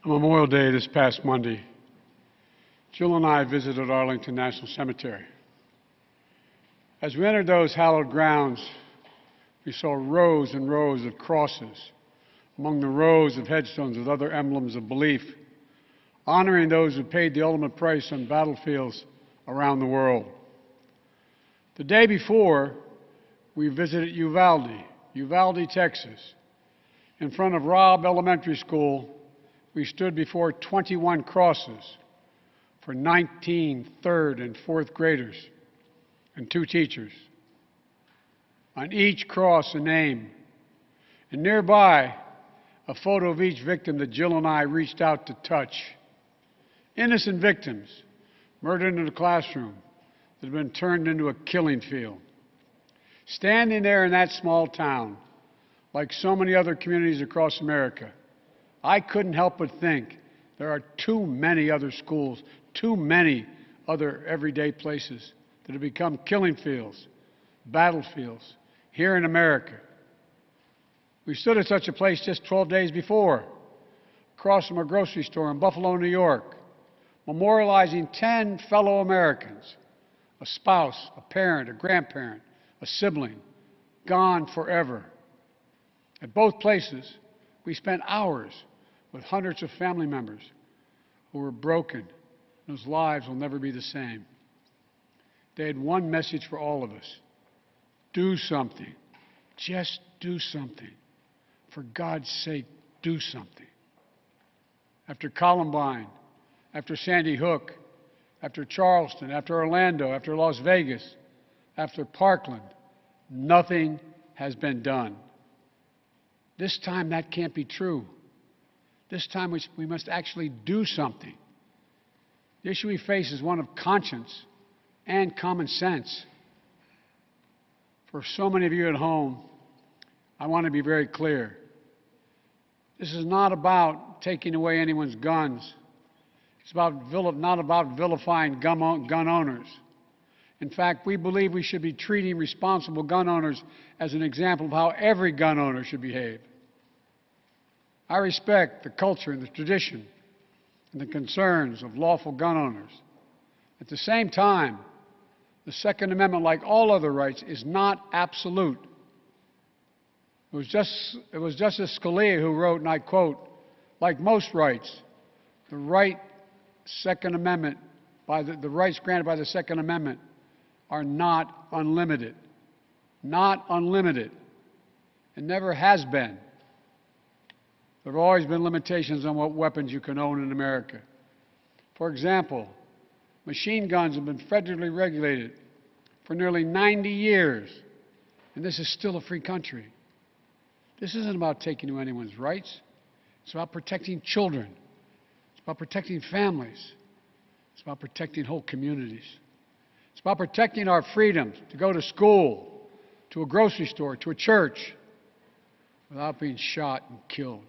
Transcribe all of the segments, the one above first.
On Memorial Day this past Monday, Jill and I visited Arlington National Cemetery. As we entered those hallowed grounds, we saw rows and rows of crosses among the rows of headstones with other emblems of belief, honoring those who paid the ultimate price on battlefields around the world. The day before, we visited Uvalde, Texas. In front of Robb Elementary School, we stood before 21 crosses for 19 third and fourth graders and 2 teachers. On each cross, a name, and nearby, a photo of each victim that Jill and I reached out to touch. Innocent victims murdered in a classroom that have been turned into a killing field. Standing there in that small town, like so many other communities across America, I couldn't help but think there are too many other schools, too many other everyday places that have become killing fields, battlefields here in America. We stood at such a place just 12 days before, across from a grocery store in Buffalo, New York, memorializing 10 fellow Americans, a spouse, a parent, a grandparent, a sibling, gone forever. At both places, we spent hours with hundreds of family members who were broken, whose lives will never be the same. They had one message for all of us: do something. Just do something. For God's sake, do something. After Columbine, after Sandy Hook, after Charleston, after Orlando, after Las Vegas, after Parkland, nothing has been done. This time that can't be true. This time we must actually do something. The issue we face is one of conscience and common sense. For so many of you at home, I want to be very clear. This is not about taking away anyone's guns. It's not about vilifying gun owners. In fact, we believe we should be treating responsible gun owners as an example of how every gun owner should behave. I respect the culture and the tradition and the concerns of lawful gun owners. At the same time, the Second Amendment, like all other rights, is not absolute. It was Justice Scalia who wrote, and I quote, "Like most rights, the rights granted by the Second Amendment are not unlimited." Not unlimited. It never has been. There have always been limitations on what weapons you can own in America. For example, machine guns have been federally regulated for nearly 90 years, and this is still a free country. This isn't about taking away anyone's rights. It's about protecting children. It's about protecting families. It's about protecting whole communities. It's about protecting our freedom to go to school, to a grocery store, to a church, without being shot and killed.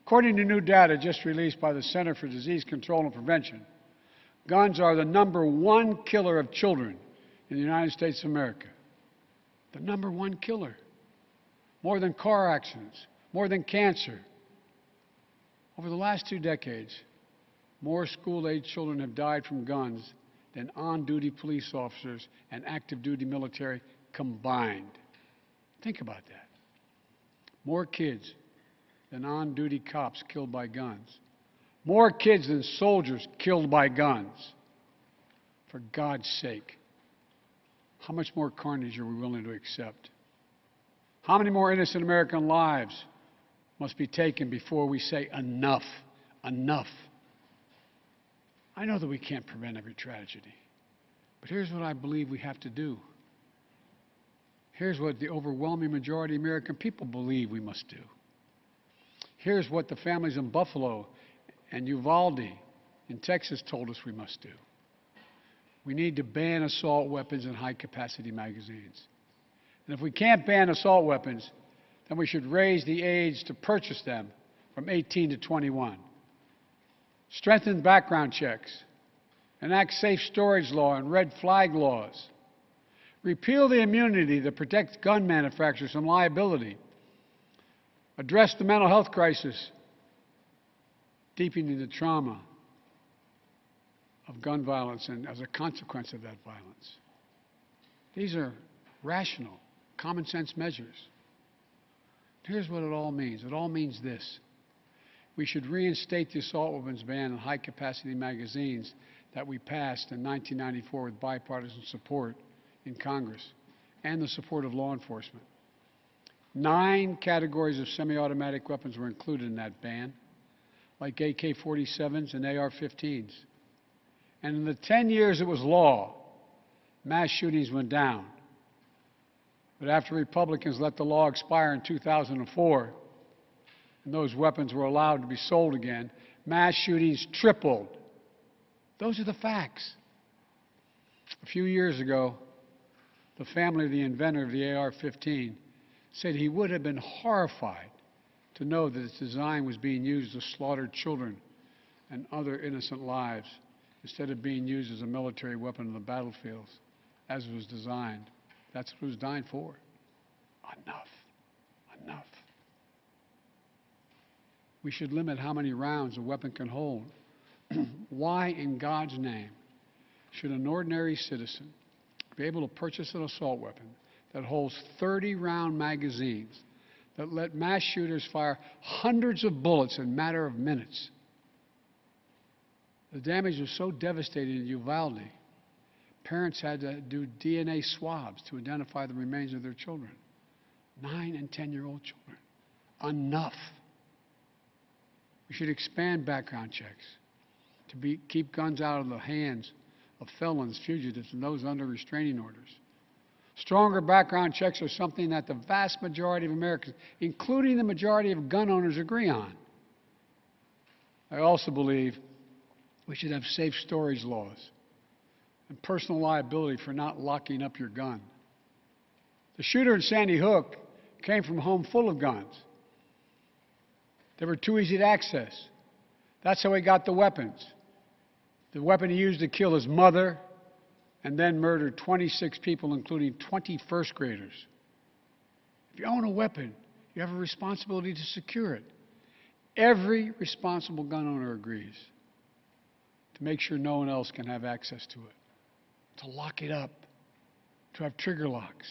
According to new data just released by the Center for Disease Control and Prevention, guns are the #1 killer of children in the United States of America. The #1 killer. More than car accidents, more than cancer. Over the last 2 decades, more school-age children have died from guns than on-duty police officers and active-duty military combined. Think about that. More kids than on-duty cops killed by guns. More kids than soldiers killed by guns. For God's sake, how much more carnage are we willing to accept? How many more innocent American lives must be taken before we say enough, enough? I know that we can't prevent every tragedy, but here's what I believe we have to do. Here's what the overwhelming majority of American people believe we must do. Here's what the families in Buffalo and Uvalde in Texas told us we must do. We need to ban assault weapons and high-capacity magazines. And if we can't ban assault weapons, then we should raise the age to purchase them from 18 to 21. Strengthen background checks. Enact safe storage law and red flag laws. Repeal the immunity that protects gun manufacturers from liability. Address the mental health crisis deepening the trauma of gun violence and as a consequence of that violence. These are rational, common sense measures. Here's what it all means. It all means this. We should reinstate the assault weapons ban on high-capacity magazines that we passed in 1994 with bipartisan support in Congress and the support of law enforcement. 9 categories of semi-automatic weapons were included in that ban, like AK-47s and AR-15s. And in the 10 years it was law, mass shootings went down. But after Republicans let the law expire in 2004, and those weapons were allowed to be sold again, mass shootings tripled. Those are the facts. A few years ago, the family of the inventor of the AR-15 said he would have been horrified to know that its design was being used to slaughter children and other innocent lives instead of being used as a military weapon on the battlefields as it was designed. That's what it was designed for. Enough. Enough. We should limit how many rounds a weapon can hold. Why in God's name should an ordinary citizen be able to purchase an assault weapon that holds 30-round magazines that let mass shooters fire hundreds of bullets in a matter of minutes? The damage was so devastating in Uvalde, parents had to do DNA swabs to identify the remains of their children. 9 and 10-year-old children. Enough. We should expand background checks to keep guns out of the hands of felons, fugitives, and those under restraining orders. Stronger background checks are something that the vast majority of Americans, including the majority of gun owners, agree on. I also believe we should have safe storage laws and personal liability for not locking up your gun. The shooter in Sandy Hook came from a home full of guns. They were too easy to access. That's how he got the weapons. The weapon he used to kill his mother and then murdered 26 people, including 20 first graders. If you own a weapon, you have a responsibility to secure it. Every responsible gun owner agrees to make sure no one else can have access to it, to lock it up, to have trigger locks.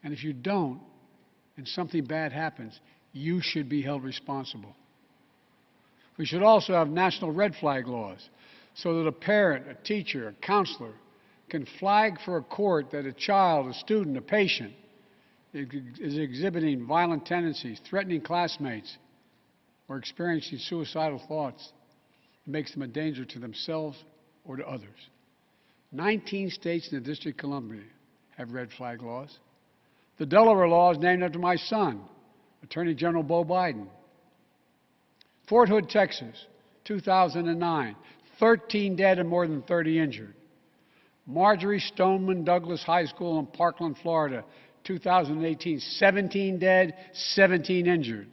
And if you don't, and something bad happens, you should be held responsible. We should also have national red flag laws so that a parent, a teacher, a counselor can flag for a court that a child, a student, a patient is exhibiting violent tendencies, threatening classmates, or experiencing suicidal thoughts. It makes them a danger to themselves or to others. 19 states in the District of Columbia have red flag laws. The Delaware law is named after my son, Attorney General Beau Biden. Fort Hood, Texas, 2009, 13 dead and more than 30 injured. Marjorie Stoneman Douglas High School in Parkland, Florida, 2018, 17 dead, 17 injured.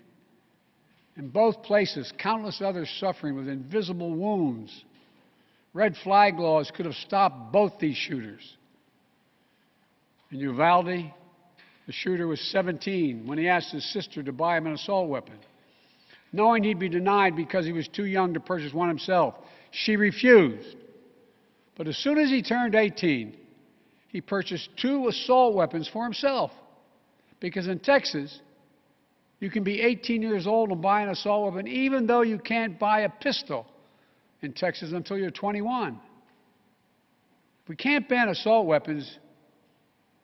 In both places, countless others suffering with invisible wounds. Red flag laws could have stopped both these shooters. In Uvalde, the shooter was 17 when he asked his sister to buy him an assault weapon. Knowing he'd be denied because he was too young to purchase one himself, she refused. But as soon as he turned 18, he purchased 2 assault weapons for himself. Because in Texas, you can be 18 years old and buy an assault weapon even though you can't buy a pistol in Texas until you're 21. If we can't ban assault weapons,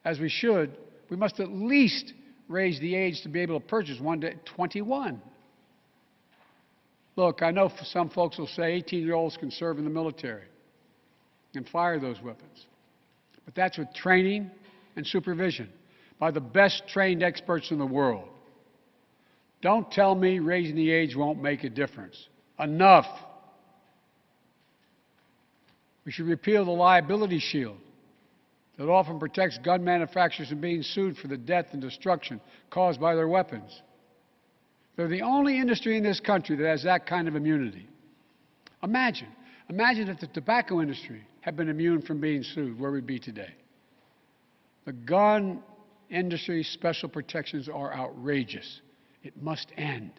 as we should, we must at least raise the age to be able to purchase one to 21. Look, I know some folks will say 18-year-olds can serve in the military and fire those weapons. But that's with training and supervision by the best trained experts in the world. Don't tell me raising the age won't make a difference. Enough. We should repeal the liability shield that often protects gun manufacturers from being sued for the death and destruction caused by their weapons. They're the only industry in this country that has that kind of immunity. Imagine if the tobacco industry had been immune from being sued, where we'd be today. The gun industry's special protections are outrageous. It must end.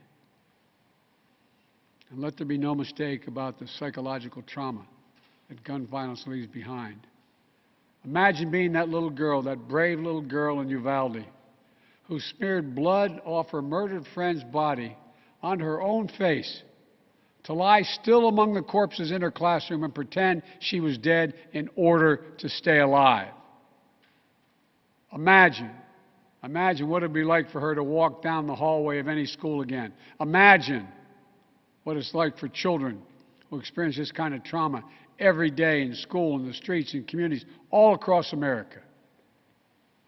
And let there be no mistake about the psychological trauma that gun violence leaves behind. Imagine being that little girl, that brave little girl in Uvalde, who smeared blood off her murdered friend's body onto her own face to lie still among the corpses in her classroom and pretend she was dead in order to stay alive. Imagine what it would be like for her to walk down the hallway of any school again. Imagine what it's like for children who experience this kind of trauma every day in school, in the streets, in communities all across America.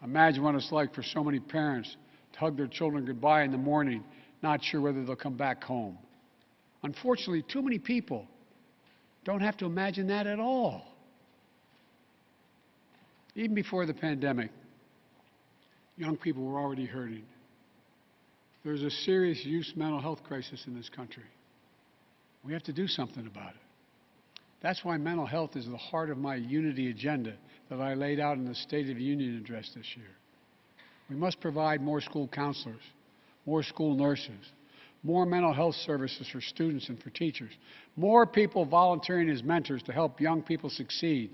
Imagine what it's like for so many parents to hug their children goodbye in the morning, not sure whether they'll come back home. Unfortunately, too many people don't have to imagine that at all. Even before the pandemic, young people were already hurting. There's a serious youth mental health crisis in this country. We have to do something about it. That's why mental health is the heart of my unity agenda that I laid out in the State of the Union address this year. We must provide more school counselors, more school nurses, more mental health services for students and for teachers, more people volunteering as mentors to help young people succeed,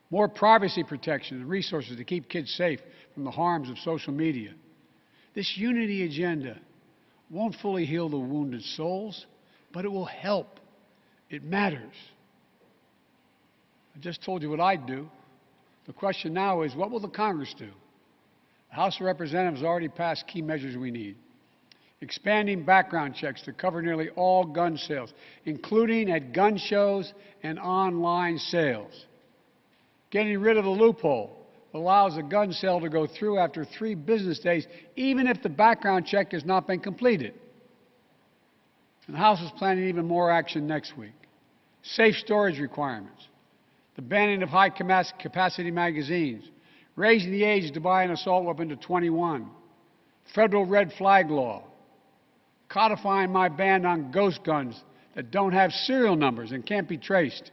more privacy protection and resources to keep kids safe from the harms of social media. This unity agenda won't fully heal the wounded souls, but it will help. It matters. I just told you what I'd do. The question now is, what will the Congress do? The House of Representatives has already passed key measures we need. Expanding background checks to cover nearly all gun sales, including at gun shows and online sales. Getting rid of the loophole that allows a gun sale to go through after 3 business days, even if the background check has not been completed. And the House is planning even more action next week. Safe storage requirements, the banning of high-capacity magazines, raising the age to buy an assault weapon to 21, federal red flag law, codifying my ban on ghost guns that don't have serial numbers and can't be traced,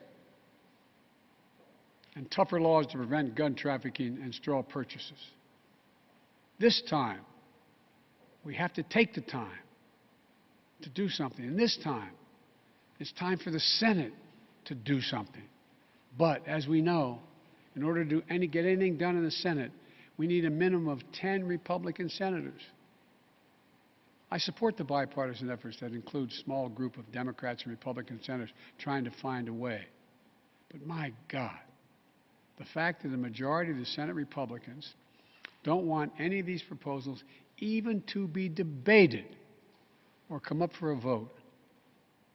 and tougher laws to prevent gun trafficking and straw purchases. This time, we have to take the time to do something. And this time, it's time for the Senate to do something. But as we know, in order to get anything done in the Senate, we need a minimum of 10 Republican senators. I support the bipartisan efforts that include a small group of Democrats and Republican senators trying to find a way. But my God, the fact that the majority of the Senate Republicans don't want any of these proposals even to be debated or come up for a vote,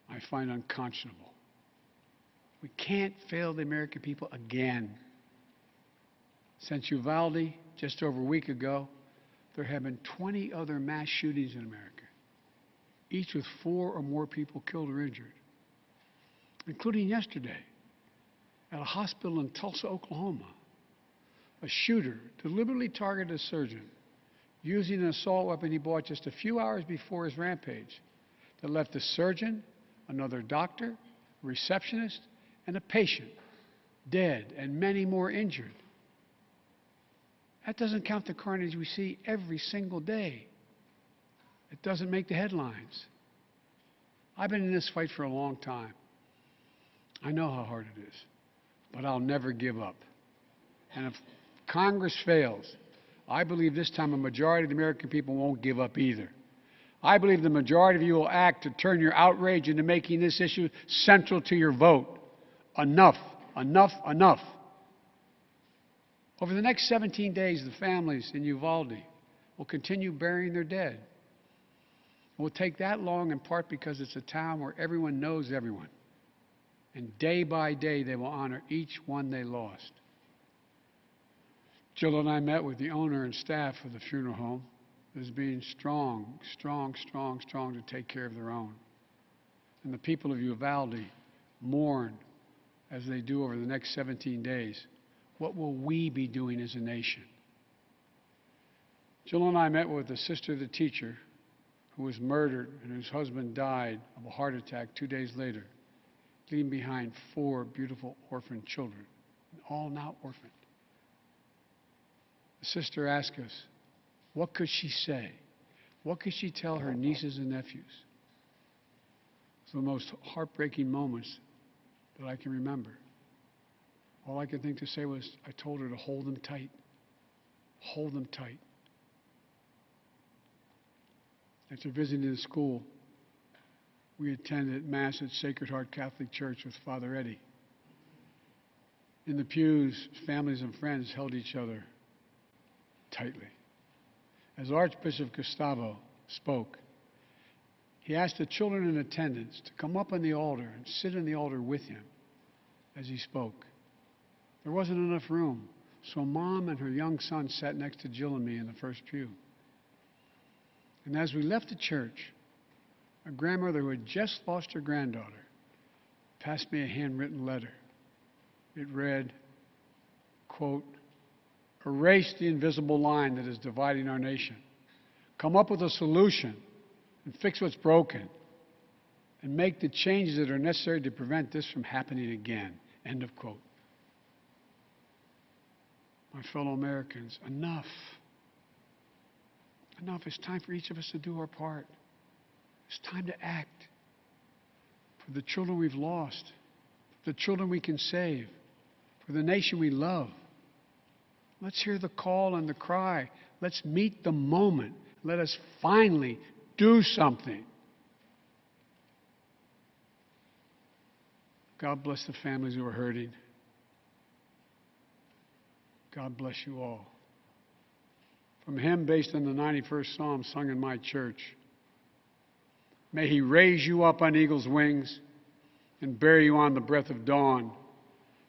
I find unconscionable. We can't fail the American people again. Since Uvalde, just over a week ago, there have been 20 other mass shootings in America, each with 4 or more people killed or injured, including yesterday at a hospital in Tulsa, Oklahoma. A shooter deliberately targeted a surgeon using an assault weapon he bought just a few hours before his rampage that left a surgeon, another doctor, a receptionist, and a patient dead and many more injured. That doesn't count the carnage we see every single day. It doesn't make the headlines. I've been in this fight for a long time. I know how hard it is, but I'll never give up. And if Congress fails, I believe this time a majority of the American people won't give up either. I believe the majority of you will act to turn your outrage into making this issue central to your vote. Enough, enough, enough. Over the next 17 days, the families in Uvalde will continue burying their dead. It will take that long in part because it's a town where everyone knows everyone. And day by day, they will honor each one they lost. Jill and I met with the owner and staff of the funeral home that is being strong to take care of their own. And the people of Uvalde mourn as they do over the next 17 days. What will we be doing as a nation? Jill and I met with the sister of the teacher who was murdered and whose husband died of a heart attack 2 days later, leaving behind 4 beautiful orphaned children, all now orphaned. The sister asked us, what could she say? What could she tell her nieces and nephews? was the most heartbreaking moments that I can remember. All I could think to say was, I told her to hold him tight. Hold him tight. After visiting the school, we attended Mass at Sacred Heart Catholic Church with Father Eddie. In the pews, families and friends held each other tightly. As Archbishop Gustavo spoke, he asked the children in attendance to come up on the altar and sit in the altar with him as he spoke. There wasn't enough room, so Mom and her young son sat next to Jill and me in the first pew. And as we left the church, a grandmother who had just lost her granddaughter passed me a handwritten letter. It read, quote, "Erase the invisible line that is dividing our nation. Come up with a solution and fix what's broken and make the changes that are necessary to prevent this from happening again." End of quote. My fellow Americans, enough. Enough. It's time for each of us to do our part. It's time to act for the children we've lost, for the children we can save, for the nation we love. Let's hear the call and the cry. Let's meet the moment. Let us finally do something. God bless the families who are hurting. God bless you all. From a hymn based on the 91st Psalm sung in my church. May He raise you up on eagle's wings and bear you on the breath of dawn,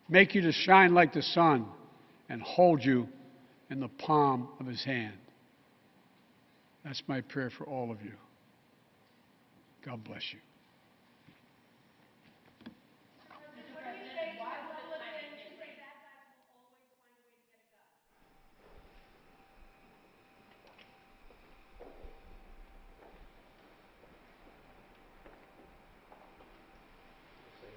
make you to shine like the sun and hold you in the palm of His hand. That's my prayer for all of you. God bless you.